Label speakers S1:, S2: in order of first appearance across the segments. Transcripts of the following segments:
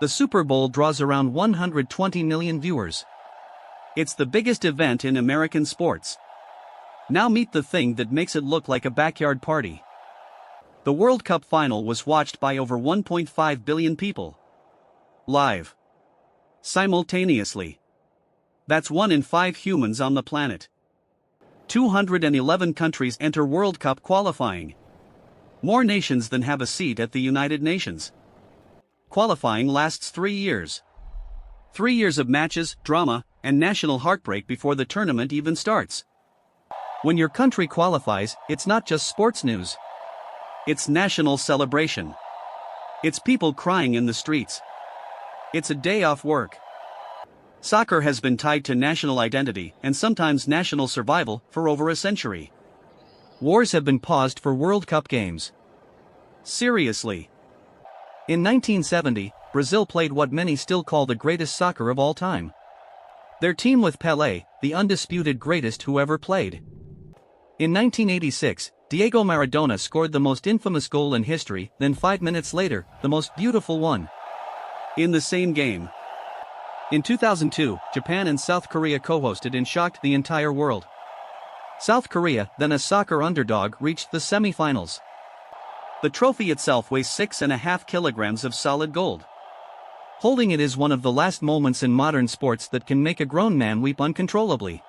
S1: The Super Bowl draws around 120 million viewers. It's the biggest event in American sports. Now meet the thing that makes it look like a backyard party. The World Cup final was watched by over 1.5 billion people. Live. Simultaneously. That's 1 in 5 humans on the planet. 211 countries enter World Cup qualifying. More nations than have a seat at the United Nations. Qualifying lasts 3 years. 3 years of matches, drama, and national heartbreak before the tournament even starts. When your country qualifies, it's not just sports news. It's national celebration. It's people crying in the streets. It's a day off work. Soccer has been tied to national identity and sometimes national survival for over a century. Wars have been paused for World Cup games. Seriously. In 1970, Brazil played what many still call the greatest soccer of all time. Their team with Pelé, the undisputed greatest who ever played. In 1986, Diego Maradona scored the most infamous goal in history, then 5 minutes later, the most beautiful one. In the same game. In 2002, Japan and South Korea co-hosted and shocked the entire world. South Korea, then a soccer underdog, reached the semi-finals. The trophy itself weighs 6.5 kilograms of solid gold. Holding it is one of the last moments in modern sports that can make a grown man weep uncontrollably.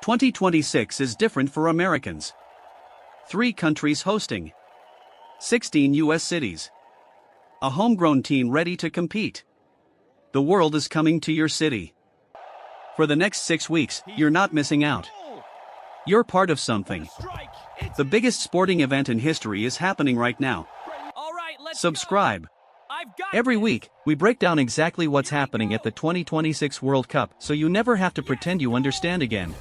S1: 2026 is different for Americans. 3 countries hosting. 16 U.S. cities. A homegrown team ready to compete. The world is coming to your city. For the next 6 weeks, you're not missing out. You're part of something. The biggest sporting event in history is happening right now. Subscribe. Every week, we break down exactly what's happening at the 2026 World Cup so you never have to pretend you understand again.